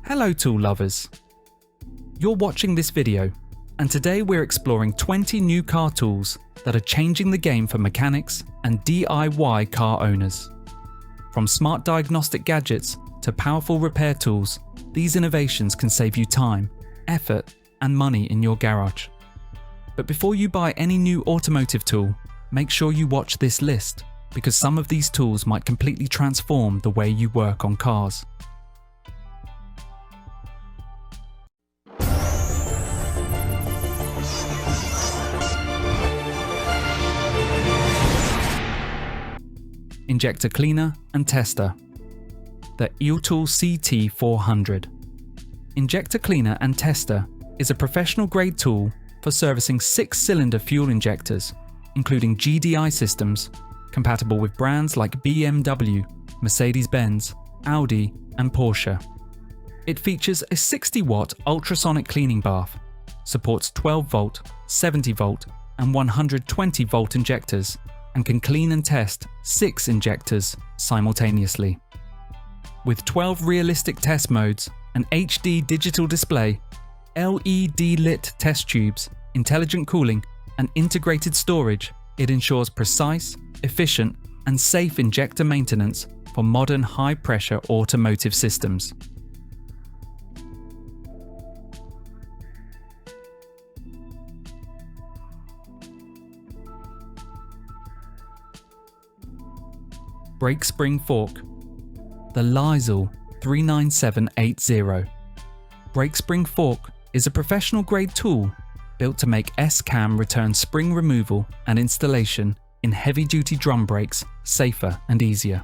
Hello tool lovers! You're watching this video, and today we're exploring 20 new car tools that are changing the game for mechanics and DIY car owners. From smart diagnostic gadgets to powerful repair tools, these innovations can save you time, effort, and money in your garage. But before you buy any new automotive tool, make sure you watch this list, because some of these tools might completely transform the way you work on cars. Injector cleaner and tester. The ELTool CT400. Injector cleaner and tester is a professional grade tool for servicing 6-cylinder fuel injectors, including GDI systems, compatible with brands like BMW, Mercedes-Benz, Audi, and Porsche. It features a 60-watt ultrasonic cleaning bath, supports 12-volt, 70-volt, and 120-volt injectors, and can clean and test 6 injectors simultaneously. With 12 realistic test modes, an HD digital display, LED lit test tubes, intelligent cooling, and integrated storage, it ensures precise, efficient, and safe injector maintenance for modern high-pressure automotive systems. Brake spring fork. The Lysol 39780. Brake spring fork is a professional grade tool built to make S-cam return spring removal and installation in heavy-duty drum brakes safer and easier.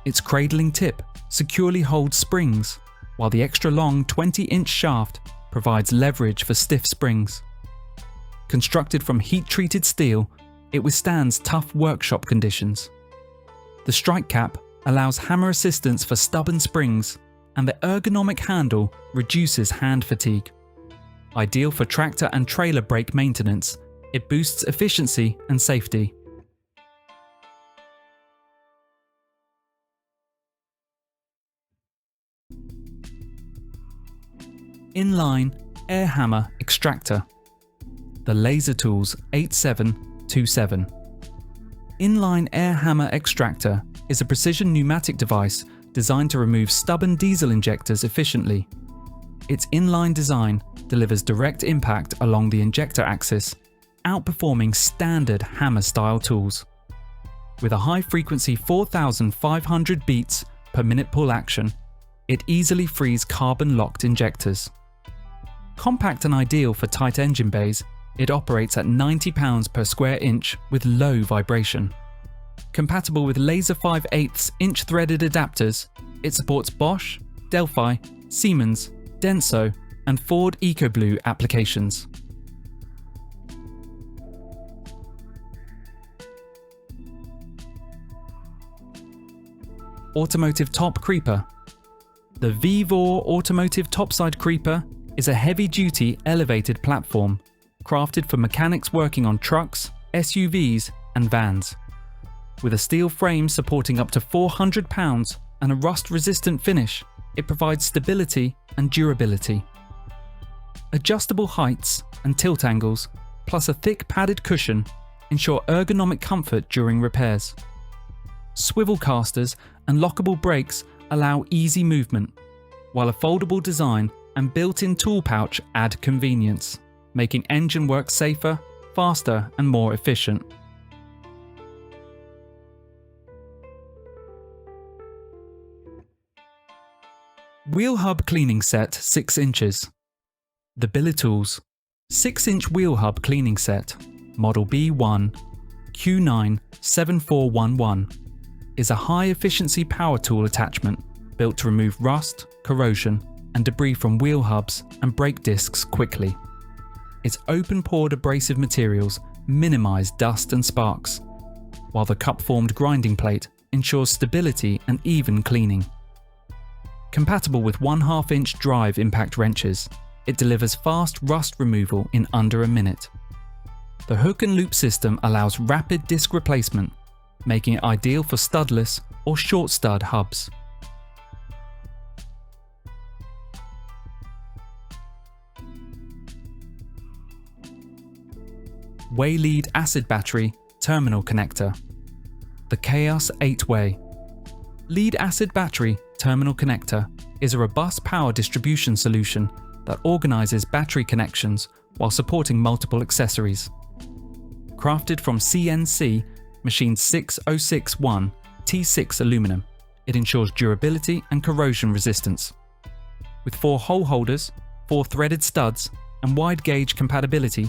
Its cradling tip securely holds springs, while the extra long 20-inch shaft provides leverage for stiff springs. Constructed from heat-treated steel, it withstands tough workshop conditions. The strike cap allows hammer assistance for stubborn springs, and the ergonomic handle reduces hand fatigue. Ideal for tractor and trailer brake maintenance, it boosts efficiency and safety. Inline air hammer extractor. The Laser Tools 8727. Inline air hammer extractor is a precision pneumatic device designed to remove stubborn diesel injectors efficiently. Its inline design delivers direct impact along the injector axis, outperforming standard hammer-style tools. With a high-frequency 4,500 beats per minute pull action, it easily frees carbon-locked injectors. Compact and ideal for tight engine bays, it operates at 90 pounds per square inch with low vibration. Compatible with laser 5/8 inch threaded adapters, it supports Bosch, Delphi, Siemens, Denso, and Ford EcoBlue applications. Automotive Top Creeper. The VEVOR Automotive Topside Creeper is a heavy-duty elevated platform crafted for mechanics working on trucks, SUVs, and vans. With a steel frame supporting up to 400 pounds and a rust-resistant finish, it provides stability and durability. Adjustable heights and tilt angles, plus a thick padded cushion, ensure ergonomic comfort during repairs. Swivel casters and lockable brakes allow easy movement, while a foldable design and built-in tool pouch add convenience, making engine work safer, faster, and more efficient. Wheel hub cleaning set 6 inches. The Billetools 6-inch wheel hub cleaning set, model B1 Q97411, is a high-efficiency power tool attachment built to remove rust, corrosion, and debris from wheel hubs and brake discs quickly. Its open-pored abrasive materials minimize dust and sparks, while the cup-formed grinding plate ensures stability and even cleaning. Compatible with 1/2-inch drive impact wrenches, it delivers fast rust removal in under a minute. The hook and loop system allows rapid disc replacement, making it ideal for studless or short stud hubs. way lead acid battery terminal connector. The Chaos 8-way. Lead acid battery terminal connector is a robust power distribution solution that organizes battery connections while supporting multiple accessories. Crafted from CNC machine 6061 T6 aluminum, it ensures durability and corrosion resistance. With 4 hole holders, 4 threaded studs, and wide gauge compatibility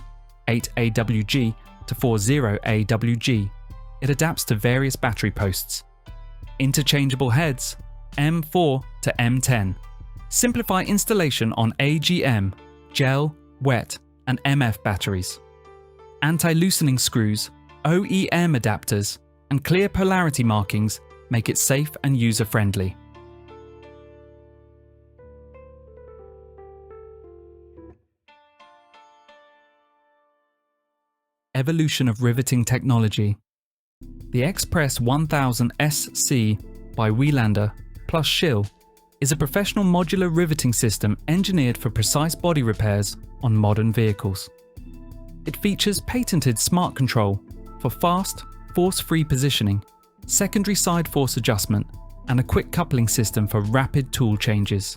8 AWG to 40 AWG, it adapts to various battery posts. Interchangeable heads M4 to M10. Simplify installation on AGM, gel, wet, and MF batteries. Anti-loosening screws, OEM adapters, and clear polarity markings make it safe and user-friendly. Evolution of riveting technology. The Express 1000 SC by Wieslander plus Schill is a professional modular riveting system engineered for precise body repairs on modern vehicles. It features patented smart control for fast, force-free positioning, secondary side force adjustment, and a quick coupling system for rapid tool changes.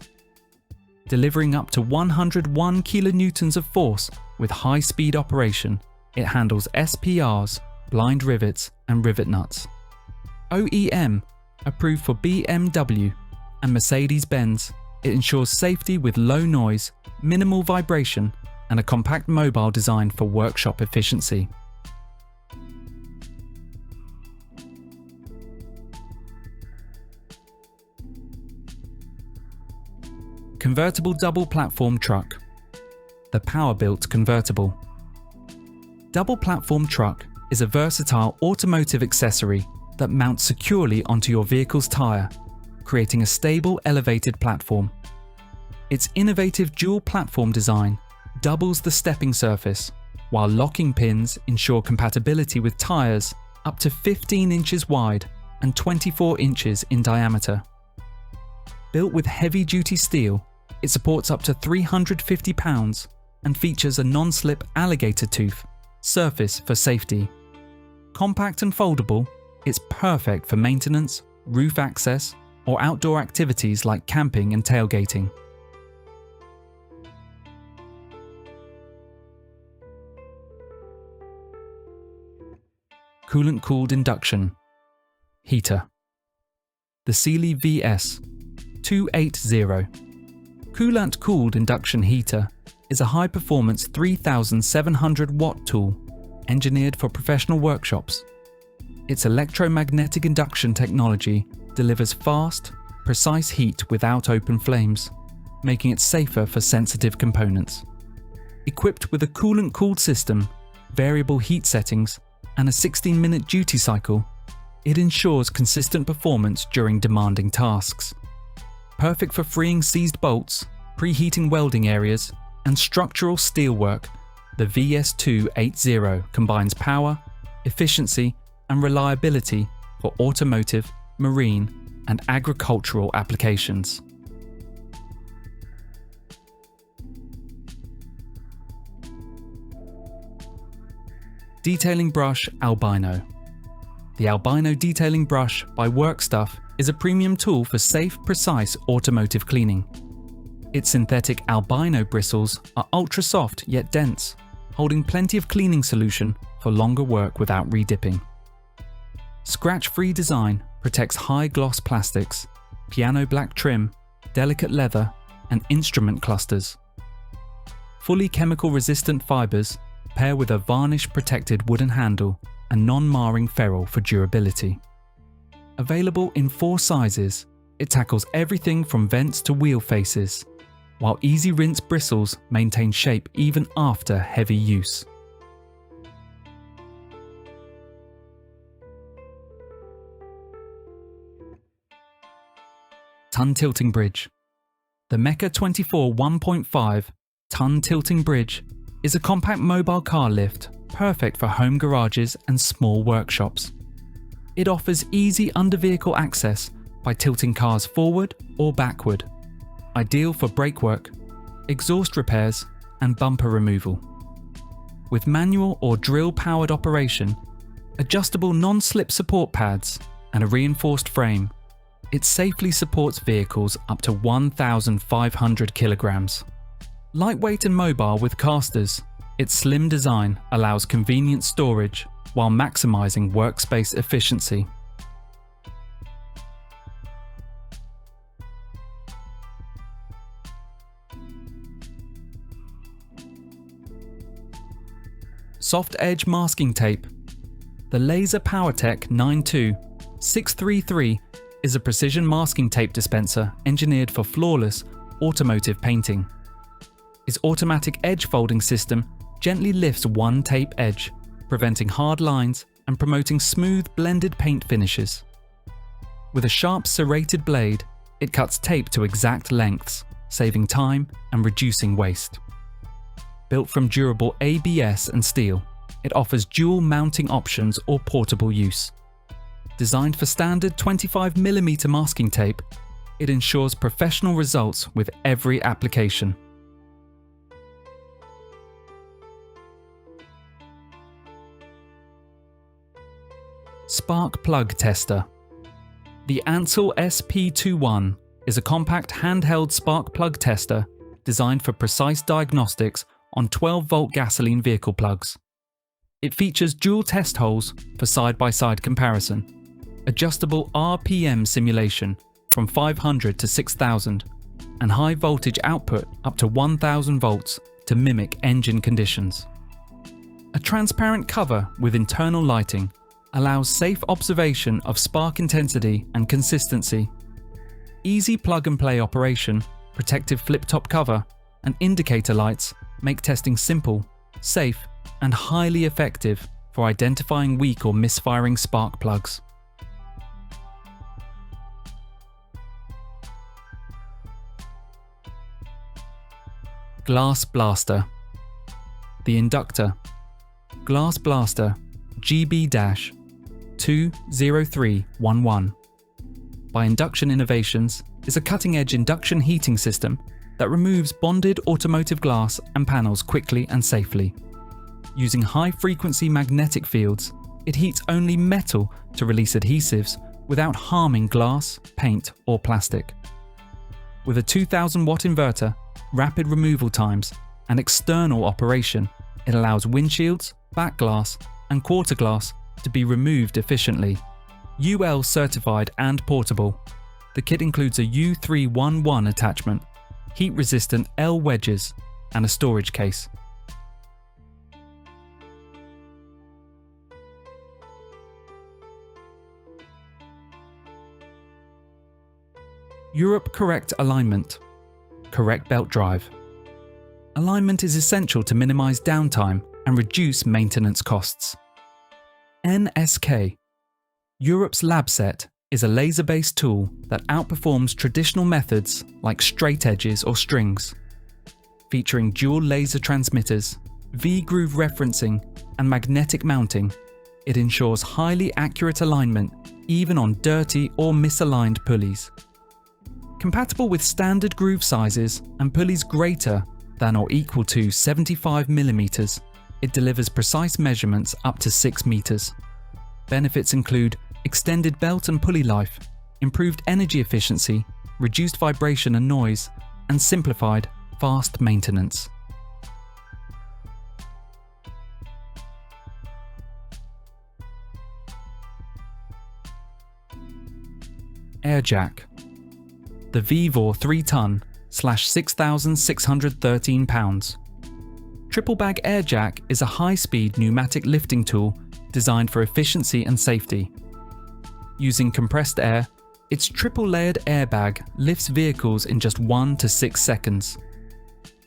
Delivering up to 101 kilonewtons of force with high-speed operation, it handles SPRs, blind rivets, and rivet nuts. OEM, approved for BMW and Mercedes-Benz, it ensures safety with low noise, minimal vibration, and a compact mobile design for workshop efficiency. Convertible double platform truck. The power-built convertible. Double platform truck is a versatile automotive accessory that mounts securely onto your vehicle's tyre, creating a stable elevated platform. Its innovative dual platform design doubles the stepping surface, while locking pins ensure compatibility with tyres up to 15 inches wide and 24 inches in diameter. Built with heavy-duty steel, it supports up to 350 pounds and features a non-slip alligator tooth surface for safety. Compact and foldable, it's perfect for maintenance, roof access, or outdoor activities like camping and tailgating. Coolant-cooled induction heater. The Sealy VS 280 Coolant-cooled induction heater is a high-performance 3,700 watt tool engineered for professional workshops. Its electromagnetic induction technology delivers fast, precise heat without open flames, making it safer for sensitive components. Equipped with a coolant-cooled system, variable heat settings, and a 16-minute duty cycle, it ensures consistent performance during demanding tasks. Perfect for freeing seized bolts, preheating welding areas, and structural steelwork, the VS280 combines power, efficiency, and reliability for automotive, marine, and agricultural applications. Detailing brush ALBINO. The ALBINO detailing brush by Workstuff is a premium tool for safe, precise automotive cleaning. Its synthetic ALBINO bristles are ultra soft yet dense, holding plenty of cleaning solution for longer work without redipping. Scratch-free design protects high-gloss plastics, piano black trim, delicate leather, and instrument clusters. Fully chemical-resistant fibers pair with a varnish-protected wooden handle and non-marring ferrule for durability. Available in 4 sizes, it tackles everything from vents to wheel faces, while easy rinse bristles maintain shape even after heavy use. Tonne tilting bridge. The Mecha 24 1.5 tonne tilting bridge is a compact mobile car lift perfect for home garages and small workshops. It offers easy under-vehicle access by tilting cars forward or backward, ideal for brakework, exhaust repairs, and bumper removal. with manual or drill-powered operation, adjustable non-slip support pads, and a reinforced frame, it safely supports vehicles up to 1,500 kilograms. Lightweight and mobile with casters, its slim design allows convenient storage while maximizing workspace efficiency. Soft edge masking tape. The Laser PowerTech 92633 is a precision masking tape dispenser engineered for flawless automotive painting. Its automatic edge folding system gently lifts one tape edge, preventing hard lines and promoting smooth blended paint finishes. With a sharp serrated blade, it cuts tape to exact lengths, saving time and reducing waste. Built from durable ABS and steel, it offers dual mounting options or portable use. Designed for standard 25mm masking tape, it ensures professional results with every application. Spark Plug Tester. The Ansell SP21 is a compact handheld spark plug tester designed for precise diagnostics on 12-volt gasoline vehicle plugs. It features dual test holes for side-by-side comparison, adjustable RPM simulation from 500 to 6,000, and high voltage output up to 1,000 volts to mimic engine conditions. A transparent cover with internal lighting allows safe observation of spark intensity and consistency. Easy plug-and-play operation, protective flip-top cover, and indicator lights make testing simple, safe, and highly effective for identifying weak or misfiring spark plugs. Glass Blaster. The Inductor. Glass Blaster GB-20311 by Induction Innovations is a cutting-edge induction heating system that removes bonded automotive glass and panels quickly and safely. Using high-frequency magnetic fields, it heats only metal to release adhesives without harming glass, paint, or plastic. With a 2,000-watt inverter, rapid removal times, and external operation, it allows windshields, back glass, and quarter glass to be removed efficiently. UL certified and portable, the kit includes a U311 attachment, heat-resistant L wedges, and a storage case. Europe Correct Alignment. Correct belt drive. Alignment is essential to minimize downtime and reduce maintenance costs. NSK. Europe's lab set is a laser-based tool that outperforms traditional methods like straight edges or strings. Featuring dual laser transmitters, V-groove referencing, and magnetic mounting, it ensures highly accurate alignment even on dirty or misaligned pulleys. Compatible with standard groove sizes and pulleys greater than or equal to 75mm, it delivers precise measurements up to 6 meters. Benefits include extended belt and pulley life, improved energy efficiency, reduced vibration and noise, and simplified, fast maintenance. Air Jack. The VEVOR 3-tonne /6,613 pounds. Triple bag Air Jack is a high-speed pneumatic lifting tool designed for efficiency and safety. Using compressed air, its triple-layered airbag lifts vehicles in just 1 to 6 seconds.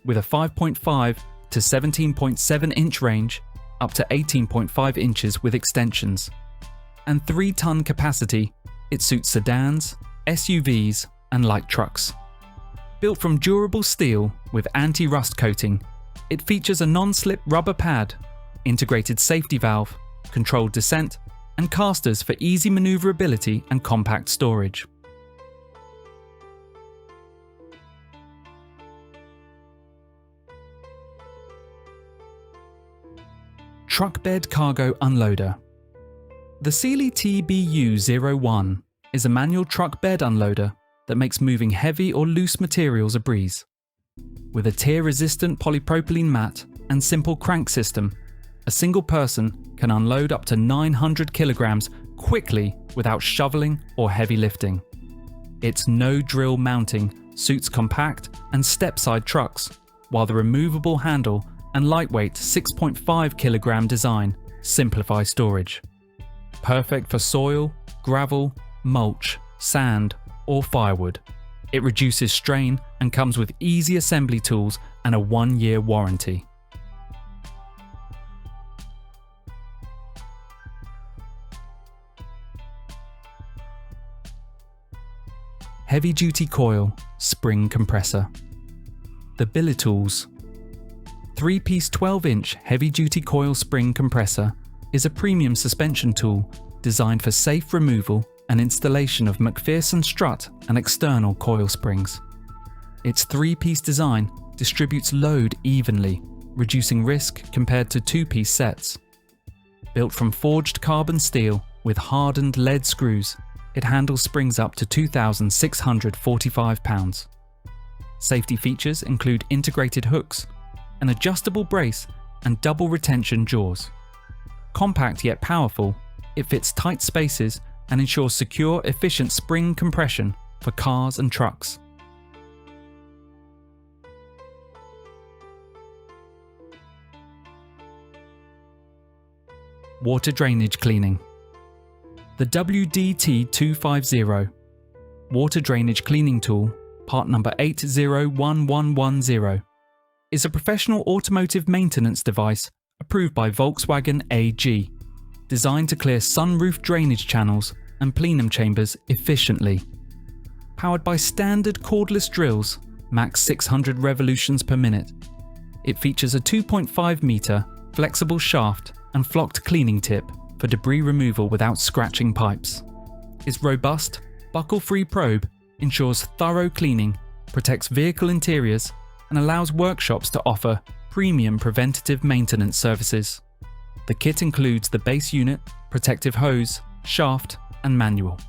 With a 5.5 to 17.7 inch range, up to 18.5 inches with extensions, and 3-tonne capacity, it suits sedans, SUVs, and light trucks. Built from durable steel with anti-rust coating, it features a non-slip rubber pad, integrated safety valve, controlled descent, and casters for easy maneuverability and compact storage. Truck Bed Cargo Unloader. The Sealy TBU-01 is a manual truck bed unloader that makes moving heavy or loose materials a breeze. With a tear-resistant polypropylene mat and simple crank system, a single person can unload up to 900 kilograms quickly without shoveling or heavy lifting. Its no-drill mounting suits compact and step-side trucks, while the removable handle and lightweight 6.5 kilogram design simplify storage. Perfect for soil, gravel, mulch, sand, or firewood. It reduces strain and comes with easy assembly tools and a 1-year warranty. Heavy Duty Coil Spring Compressor. The Billetools 3-piece 12-inch heavy-duty coil spring compressor is a premium suspension tool designed for safe removal and installation of McPherson strut and external coil springs. Its 3-piece design distributes load evenly, reducing risk compared to 2-piece sets. Built from forged carbon steel with hardened lead screws, it handles springs up to 2,645 pounds. Safety features include integrated hooks, an adjustable brace, and double retention jaws. Compact yet powerful, it fits tight spaces and ensures secure, efficient spring compression for cars and trucks. Water drainage cleaning. The WDT250 Water Drainage Cleaning Tool, part number 801110, is a professional automotive maintenance device approved by Volkswagen AG, designed to clear sunroof drainage channels and plenum chambers efficiently. Powered by standard cordless drills, max 600 revolutions per minute, it features a 2.5 meter flexible shaft and flocked cleaning tip for debris removal without scratching pipes. Its robust, buckle-free probe ensures thorough cleaning, protects vehicle interiors, and allows workshops to offer premium preventative maintenance services. The kit includes the base unit, protective hose, shaft, and manual.